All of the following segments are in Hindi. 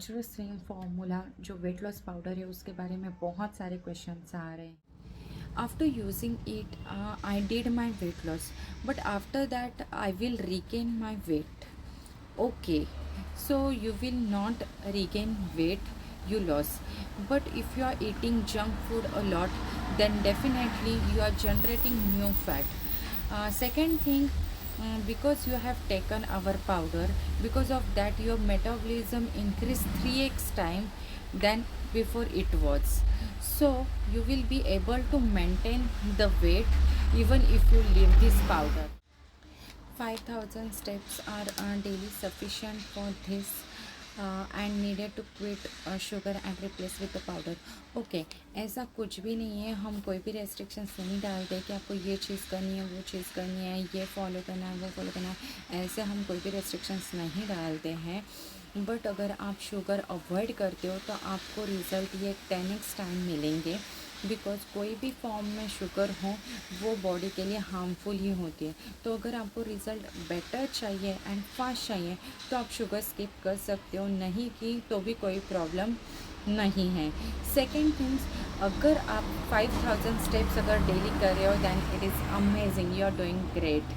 नेचुरल स्लिम फार्मूला जो वेट लॉस पाउडर है उसके बारे में बहुत सारे क्वेश्चंस आ रहे हैं। After using it I did my weight loss but after that I will regain my weight. Okay, so you will not regain weight you lost. But if you are eating junk food a lot, then definitely you are generating new fat. Second thing, because you have taken our powder, because of that your metabolism increased 3x time than before it was. So you will be able to maintain the weight even if you leave this powder. 5,000 steps are daily sufficient for this and needed to quit sugar and replace with the powder. Okay, ऐसा कुछ भी नहीं है. हम कोई भी रेस्ट्रिक्शंस नहीं डालते कि आपको ये चीज़ करनी है, वो चीज़ करनी है, ये फॉलो करना है, वो फॉलो करना है. ऐसे हम कोई भी रेस्ट्रिक्शंस नहीं डालते हैं. बट अगर आप शुगर अवॉइड करते हो तो आपको रिज़ल्ट ये 10x टाइम मिलेंगे. बिकॉज कोई भी फॉर्म में शुगर हो वो बॉडी के लिए हार्मफुल ही होती है. तो अगर आपको रिज़ल्ट बेटर चाहिए एंड फास्ट चाहिए तो आप शुगर स्किप कर सकते हो, नहीं की तो भी कोई प्रॉब्लम नहीं है. सेकेंड थिंग्स, अगर आप 5,000 स्टेप्स अगर डेली कर रहे हो then it is amazing, you are doing great.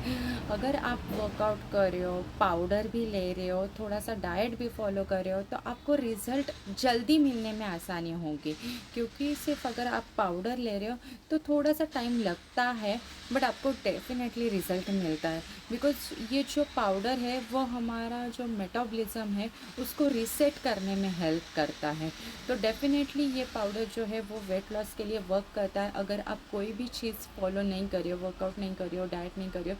अगर आप वर्कआउट कर रहे हो, पाउडर भी ले रहे हो, थोड़ा सा डाइट भी फॉलो कर रहे हो तो आपको रिज़ल्ट जल्दी मिलने में आसानी होगी. क्योंकि सिर्फ अगर आप पाउडर ले रहे हो तो थोड़ा सा टाइम लगता है बट आपको डेफिनेटली रिज़ल्ट मिलता है. बिकॉज ये जो पाउडर है वो हमारा जो मेटाबॉलिज्म है उसको रीसेट करने में हेल्प करता है. तो डेफिनेटली ये पाउडर जो है वो वेट लॉस के लिए वर्क करता है. अगर आप कोई भी चीज़ फॉलो नहीं कर रहे हो, वर्कआउट नहीं कर रहे हो, डाइट नहीं कर रहे हो,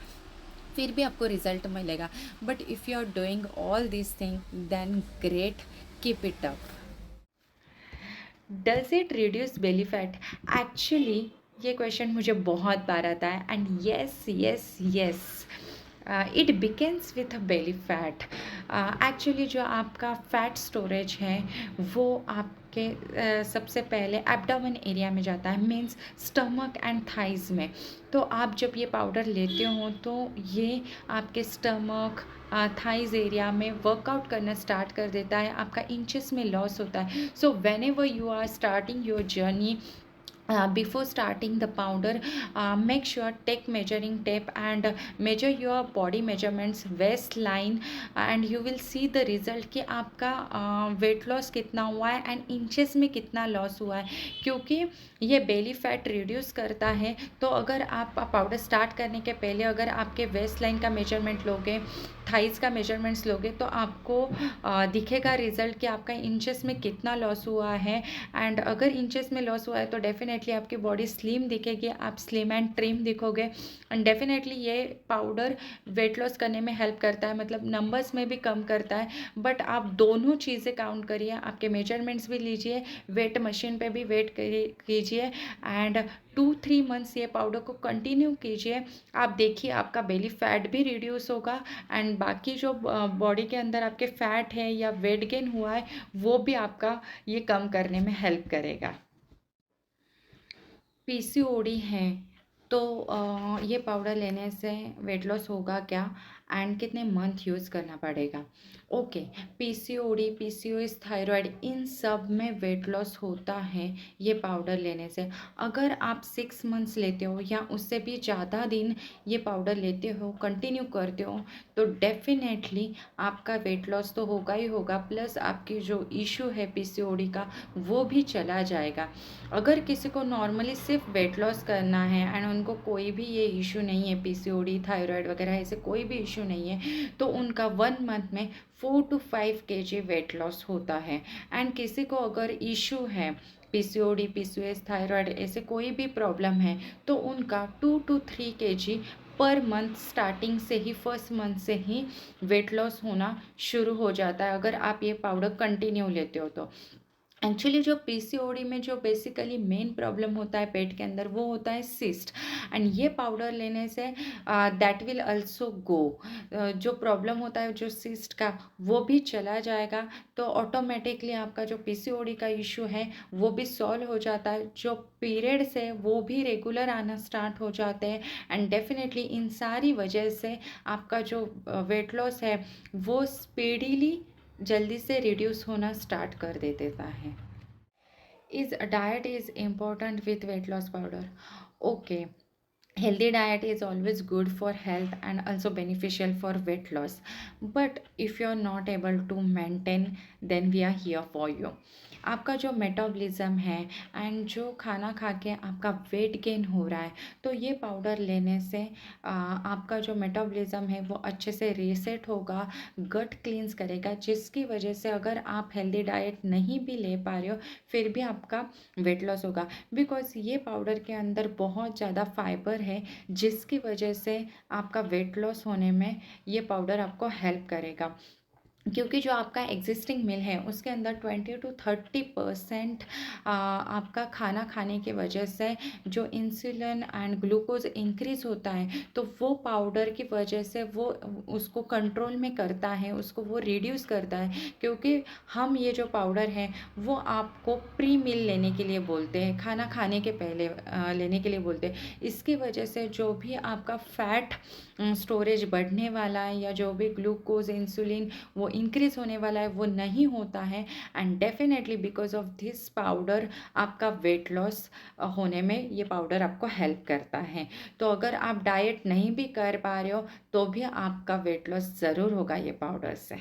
फिर भी आपको रिजल्ट मिलेगा. But if you are doing all this thing then great, keep it up. Does it reduce belly fat? Actually ये क्वेश्चन मुझे बहुत बार आता है and yes yes yes, it begins with a belly fat. Actually जो आपका फैट स्टोरेज है वो आपके सबसे पहले एब्डोमेन एरिया में जाता है, मीन्स स्टमक एंड थाइज में. तो आप जब ये पाउडर लेते हो तो ये आपके स्टमक थाइज एरिया में वर्कआउट करना स्टार्ट कर देता है, आपका इंचेस में लॉस होता है. So whenever you are starting your journey, before starting the powder, make sure take measuring tape and measure your body measurements, waistline, and you will see the result कि आपका वेट लॉस कितना हुआ है एंड इंचेस में कितना लॉस हुआ है. क्योंकि ये बेली फैट रिड्यूस करता है. तो अगर आप पाउडर स्टार्ट करने के पहले अगर आपके वेस्ट लाइन का मेजरमेंट लोगे, थाइस का मेजरमेंट्स लोगे तो आपको दिखेगा रिजल्ट कि आपका इंचेस में कितना लॉस हुआ है. एंड अगर इंचेस में लॉस हुआ है तो डेफिनेटली आपकी बॉडी स्लिम दिखेगी, आप स्लिम एंड ट्रिम दिखोगे. एंड डेफिनेटली ये पाउडर वेट लॉस करने में हेल्प करता है, मतलब नंबर्स में भी कम करता है. बट आप दोनों चीज़ें काउंट करिए, आपके मेजरमेंट्स भी लीजिए, वेट मशीन पे भी वेट कीजिए एंड 2-3 मंथ्स ये पाउडर को कंटिन्यू कीजिए. आप देखिए आपका बेली फैट भी रिड्यूस होगा एंड बाकी जो बॉडी के अंदर आपके फैट है या वेट गेन हुआ है वो भी आपका ये कम करने में हेल्प करेगा. पीसीओडी है तो ये पाउडर लेने से वेट लॉस होगा क्या एंड कितने मंथ यूज़ करना पड़ेगा? ओके, पीसीओडी, पीसीओएस, थायराइड, इन सब में वेट लॉस होता है ये पाउडर लेने से. अगर आप 6 मंथ्स लेते हो या उससे भी ज़्यादा दिन ये पाउडर लेते हो, कंटिन्यू करते हो, तो डेफिनेटली आपका वेट लॉस तो होगा ही होगा, प्लस आपकी जो इशू है पीसीओडी का वो भी चला जाएगा. अगर किसी को नॉर्मली सिर्फ वेट लॉस करना है एंड उनको कोई भी ये इशू नहीं है, पीसीओडी, थायराइड वगैरह ऐसे कोई भी इशू नहीं है, तो उनका 1 मंथ में 4 to 5 kg वेट लॉस होता है. एंड किसी को अगर इशू है पीसीओडी, पीसीओएस, थायराइड ऐसे कोई भी प्रॉब्लम है तो उनका 2 to 3 kg per month starting से ही, फर्स्ट मंथ से ही वेट लॉस होना शुरू हो जाता है अगर आप ये पाउडर कंटिन्यू लेते हो तो. एक्चुअली जो पीसीओडी में जो बेसिकली मेन प्रॉब्लम होता है पेट के अंदर वो होता है सिस्ट. एंड ये पाउडर लेने से दैट विल अल्सो गो, जो प्रॉब्लम होता है जो सिस्ट का वो भी चला जाएगा. तो ऑटोमेटिकली आपका जो पीसीओडी का इशू है वो भी सॉल्व हो जाता है, जो पीरियड्स है वो भी रेगुलर आना स्टार्ट हो जाते हैं. एंड डेफिनेटली इन सारी वजह से आपका जो वेट लॉस है वो स्पीडीली जल्दी से रिड्यूस होना स्टार्ट कर दे देता है। Is diet is important with weight loss powder? Okay, healthy diet is always good for health and also beneficial for weight loss, but if you're not able to maintain, then we are here for you. आपका जो मेटाबॉलिज्म है एंड जो खाना खा के आपका वेट गेन हो रहा है, तो ये पाउडर लेने से आपका जो मेटाबॉलिज्म है वो अच्छे से रीसेट होगा, गट क्लींस करेगा, जिसकी वजह से अगर आप हेल्दी डाइट नहीं भी ले पा रहे हो फिर भी आपका वेट लॉस होगा। बिकॉज ये पाउडर के अंदर बहुत ज़्यादा फाइबर है, जिसकी वजह से आपका वेट लॉस होने में ये पाउडर आपको हेल्प करेगा। क्योंकि जो आपका एग्जिस्टिंग मील है उसके अंदर 20 to 30% आपका खाना खाने की वजह से जो इंसुलिन एंड ग्लूकोज इंक्रीज होता है, तो वो पाउडर की वजह से वो उसको कंट्रोल में करता है, उसको वो रिड्यूस करता है। क्योंकि हम ये जो पाउडर है वो आपको प्री मील लेने के लिए बोलते हैं, खाना खाने के पहले लेने के लिए बोलते हैं। इसकी वजह से जो भी आपका फैट स्टोरेज बढ़ने वाला है या जो भी ग्लूकोज इंसुलिन वो इंक्रीज होने वाला है वो नहीं होता है। And definitely because of this powder आपका वेट लॉस होने में ये पाउडर आपको हेल्प करता है। तो अगर आप डाइट नहीं भी कर पा रहे हो तो भी आपका वेट लॉस ज़रूर होगा ये पाउडर से।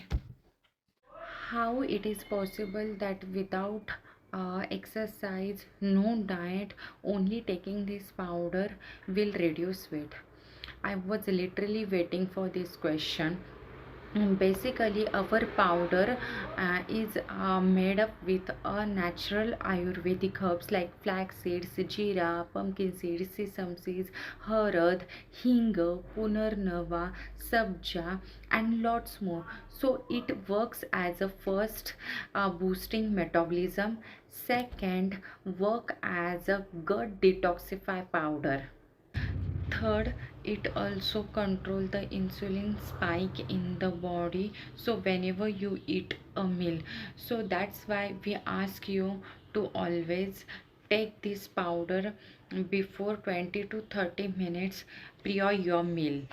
How it is possible that without exercise, no diet, only taking this powder will reduce weight? I was literally waiting for this question. Basically, our powder is made up with natural Ayurvedic herbs like flax seeds, jeera, pumpkin seeds, sesame seeds, harad, hing, punarnava, sabja, and lots more. So it works as a first boosting metabolism. Second, work as a gut detoxify powder. Third, it also control the insulin spike in the body, so whenever you eat a meal, so that's why we ask you to always take this powder before 20 to 30 minutes prior your meal.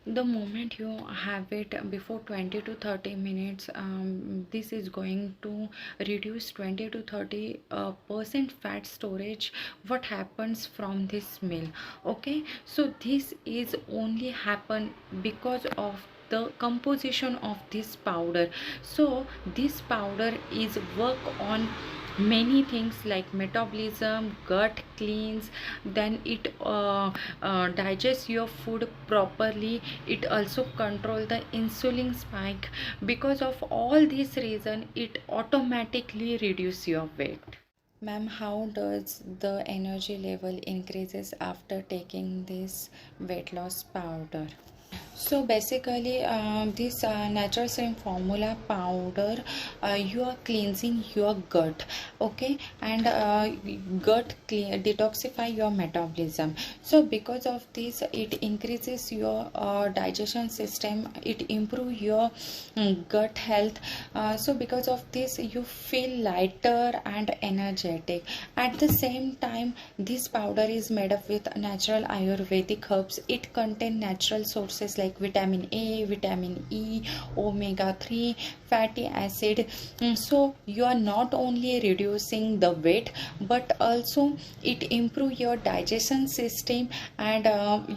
The moment you have it before 20 to 30 minutes, this is going to reduce 20 to 30 percent fat storage what happens from this meal. Okay, so this is only happen because of the composition of this powder. So this powder is work on many things like metabolism, gut cleans, then it digests your food properly, it also control the insulin spike. Because of all these reason it automatically reduce your weight. Ma'am, how does the energy level increases after taking this weight loss powder? So basically, this natural serum formula powder, you are cleansing your gut, okay, and detoxify your metabolism. So because of this, it increases your digestion system, it improve your gut health. So because of this, you feel lighter and energetic. At the same time, this powder is made up with natural Ayurvedic herbs. It contains natural sources like vitamin A, vitamin E, omega-3 fatty acid. So you are not only reducing the weight, but also it improve your digestion system, and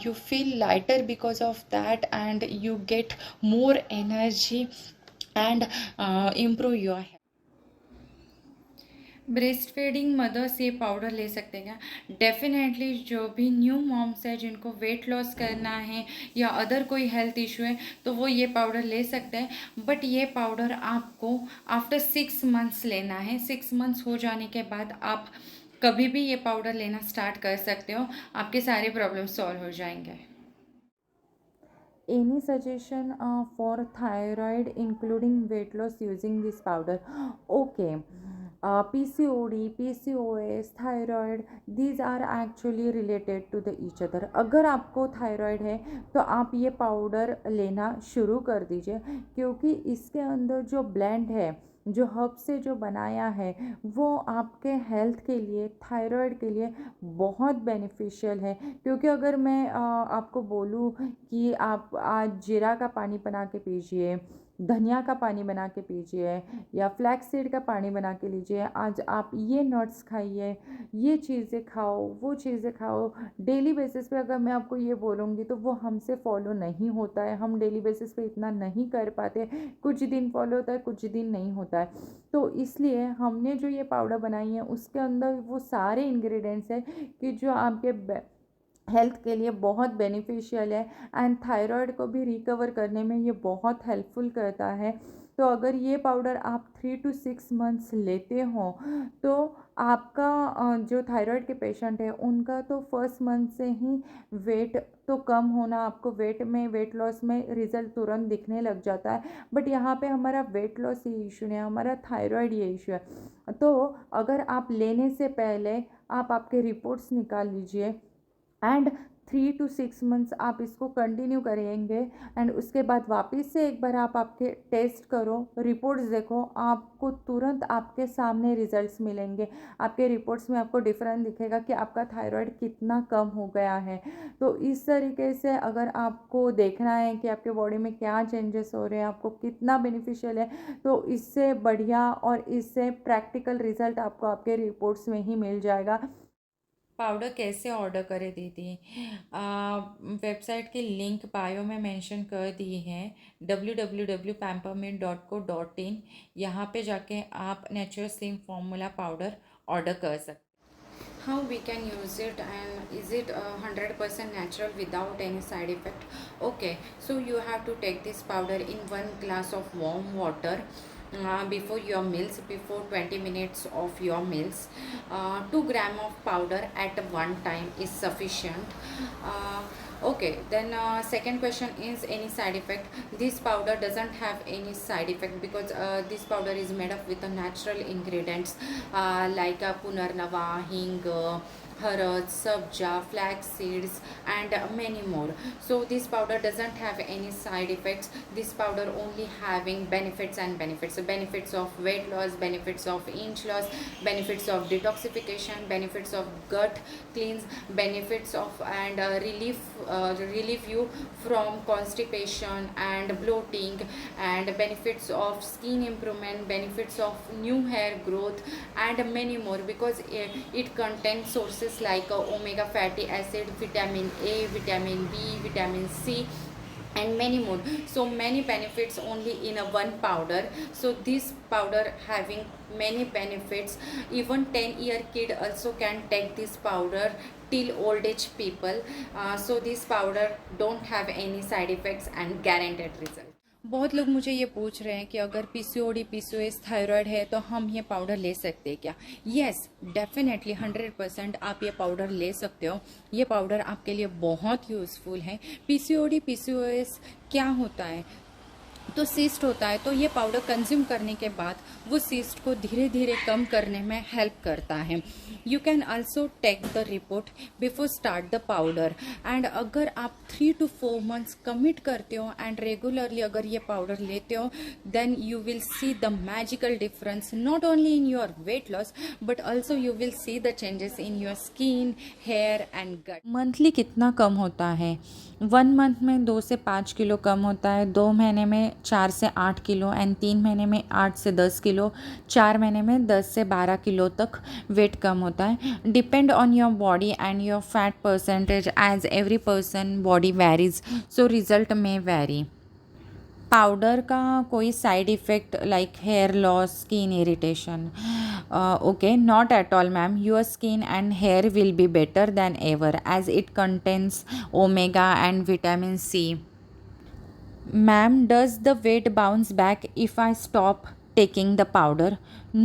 you feel lighter because of that, and you get more energy and improve your health. Breast feeding mother's ये पाउडर ले सकते हैं क्या? डेफिनेटली जो भी न्यू मॉम्स है जिनको वेट लॉस करना है या अदर कोई हेल्थ इशू है तो वो ये पाउडर ले सकते हैं। बट ये पाउडर आपको आफ्टर 6 मंथ्स लेना है। 6 मंथ्स हो जाने के बाद आप कभी भी ये पाउडर लेना स्टार्ट कर सकते हो, आपके सारे प्रॉब्लम सॉल्व हो जाएंगे। Any suggestion for thyroid including weight loss using this powder? Okay. PCOD, PCOS, thyroid, these are actually related to the each other. अगर आपको थायराइड है तो आप ये पाउडर लेना शुरू कर दीजिए, क्योंकि इसके अंदर जो ब्लेंड है, जो हर्ब से जो बनाया है, वो आपके हेल्थ के लिए, थायराइड के लिए बहुत बेनिफिशियल है। क्योंकि अगर मैं आपको बोलूँ कि आप आज जीरा का पानी बना के पीजिए धनिया का पानी बना के पीजिए या फ्लैक्स सीड का पानी बना के लीजिए। आज आप ये नट्स खाइए, ये चीज़ें खाओ, वो चीज़ें खाओ। डेली बेसिस पे अगर मैं आपको ये बोलूँगी तो वो हमसे फॉलो नहीं होता है, हम डेली बेसिस पे इतना नहीं कर पाते। कुछ दिन फॉलो होता है, कुछ दिन नहीं होता है। तो इसलिए हमने जो ये पाउडर बनाई है उसके अंदर वो सारे इंग्रेडिएंट्स हैं कि जो आपके हेल्थ के लिए बहुत बेनिफिशियल है एंड थायराइड को भी रिकवर करने में ये बहुत हेल्पफुल करता है। तो अगर ये पाउडर आप 3 to 6 मंथ्स लेते हो तो आपका जो थायराइड के पेशेंट है उनका तो फर्स्ट मंथ से ही वेट तो कम होना, आपको वेट लॉस में रिजल्ट तुरंत दिखने लग जाता है। बट यहाँ पे हमारा वेट लॉस ये इशू है, हमारा थायराइड ये इशू है। तो अगर आप लेने से पहले आप आपके रिपोर्ट्स निकाल लीजिए एंड 3 to 6 मंथ्स आप इसको कंटिन्यू करेंगे एंड उसके बाद वापस से एक बार आप आपके टेस्ट करो, रिपोर्ट्स देखो, आपको तुरंत आपके सामने रिजल्ट्स मिलेंगे। आपके रिपोर्ट्स में आपको डिफरेंस दिखेगा कि आपका थायराइड कितना कम हो गया है। तो इस तरीके से अगर आपको देखना है कि आपके बॉडी में क्या चेंजेस हो रहे हैं, आपको कितना बेनिफिशियल है, तो इससे बढ़िया और इससे प्रैक्टिकल रिजल्ट आपको आपके रिपोर्ट्स में ही मिल जाएगा। पाउडर कैसे ऑर्डर करें दीदी? वेबसाइट की लिंक बायो में मेंशन कर दी है, www.pampermint.co.in। यहाँ पे जाके आप natural slim formula powder order कर सकते। How we can use it, and is it 100% natural without any side effect? Okay, so you have to take this powder in 1 glass of warm water before your meals, before 20 minutes of your meals. 2 gram of powder at one time is sufficient. Okay, then second question is any side effect? This powder doesn't have any side effect because this powder is made up with natural ingredients like punarnava, hing, harad, sabja, flax seeds, and many more. So this powder doesn't have any side effects. This powder only having benefits and benefits. So benefits of weight loss, benefits of inch loss, benefits of detoxification, benefits of gut cleanse, benefits of and relieve you from constipation and bloating, and benefits of skin improvement, benefits of new hair growth, and many more, because it contains sources like omega fatty acid, vitamin A, vitamin B, vitamin C, and many more. So many benefits only in a one powder. So this powder having many benefits. Even 10-year kid also can take this powder till old age people. So this powder don't have any side effects and guaranteed result. बहुत लोग मुझे ये पूछ रहे हैं कि अगर पीसीओडी, पीसीओएस, थायराइड है तो हम ये पाउडर ले सकते हैं क्या? यस, डेफिनेटली 100% आप ये पाउडर ले सकते हो। ये पाउडर आपके लिए बहुत यूज़फुल है। पीसीओडी, पीसीओएस क्या होता है? तो सिस्ट होता है, तो ये पाउडर कंज्यूम करने के बाद वो सिस्ट को धीरे धीरे कम करने में हेल्प करता है। You can also take the report before start the powder. And अगर आप 3 to 4 मंथ्स कमिट करते हो एंड रेगुलरली अगर ये पाउडर लेते हो, then you will see the magical difference not only in your weight loss but also you will see the changes in your skin, hair and gut. Monthly कितना कम होता है? 1 मंथ में 2 से 5 किलो कम होता है, 2 महीने में 4 से 8 किलो एंड 3 महीने में 8 से 10 किलो, 4 महीने में 10 से 12 किलो तक वेट कम होता है। Depend on your body and your fat percentage, as every person body varies, so result में वेरी। पाउडर का कोई side effect like hair loss, skin irritation? Okay, not at all ma'am, your skin and hair will be better then ever as it contains omega and vitamin C. Ma'am, does the weight bounce back if I stop taking the powder?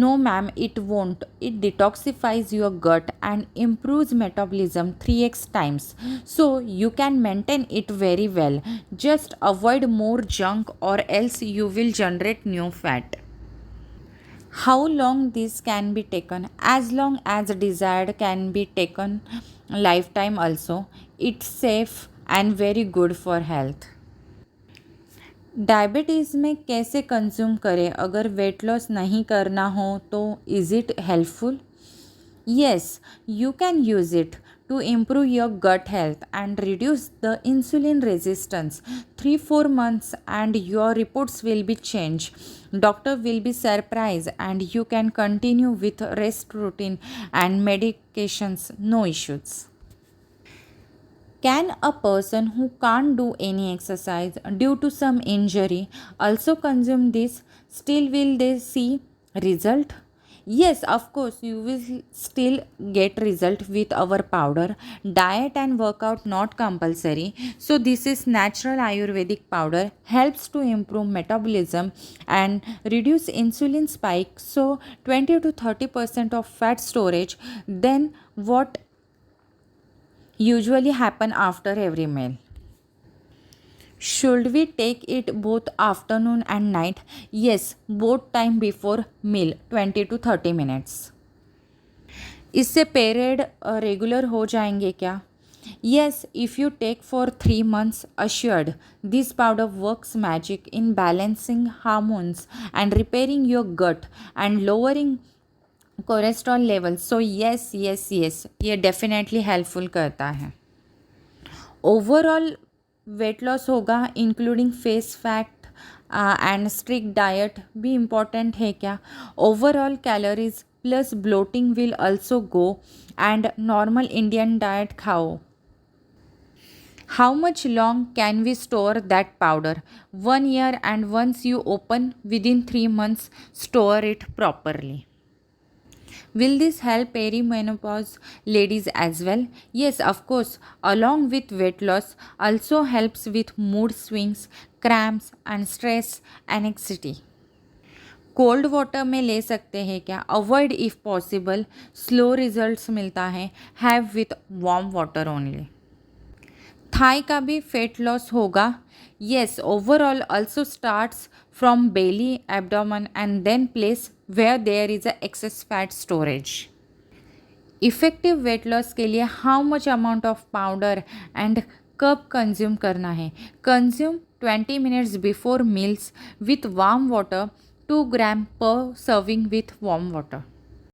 No, ma'am, it won't. It detoxifies your gut and improves metabolism 3x times. So you can maintain it very well. Just avoid more junk or else you will generate new fat. How long this can be taken? As long as desired, can be taken lifetime also. It's safe and very good for health. Diabetes में कैसे कंज्यूम करें अगर वेट लॉस नहीं करना हो तो? Is it helpful? Yes, you can use it to improve your gut health and reduce the insulin resistance. 3-4 months and your reports will be changed. Doctor will be surprised and you can continue with rest routine and medications, no issues. Can a person who can't do any exercise due to some injury also consume this? Still will they see result? Yes, of course, you will still get result with our powder. Diet and workout not compulsory. So this is natural Ayurvedic powder, helps to improve metabolism and reduce insulin spike. So 20 to 30% of fat storage. Then what usually happen after every meal? Should we take it both afternoon and night? Yes, both time before meal 20 to 30 minutes. इससे पीरियड रेगुलर हो जाएंगे क्या? Yes, if you take for 3 months, assured this powder works magic in balancing hormones and repairing your gut and lowering cholesterol level. So yes yes yes, ये डेफिनेटली हेल्पफुल करता है. ओवरऑल वेट लॉस होगा including face fat and strict diet भी इम्पॉर्टेंट है क्या? Overall calories plus bloating will also go and normal Indian diet खाओ. How much long can we store that powder? 1 year, and once you open within 3 months, store it properly. Will this help perimenopause ladies as well? Yes, of course. Along with weight loss, also helps with mood swings, cramps and stress, anxiety. Cold water में ले सकते हैं क्या? Avoid if possible. Slow results मिलता है. Have with warm water only. Thigh का भी फेट लॉस होगा. Yes, overall also starts from belly, abdomen and then place where there is a excess fat storage. Effective weight loss के लिए how much amount of powder and कब कंज्यूम करना है? Consume 20 minutes before meals with warm water, 2 ग्राम पर सर्विंग विथ वार्म वाटर.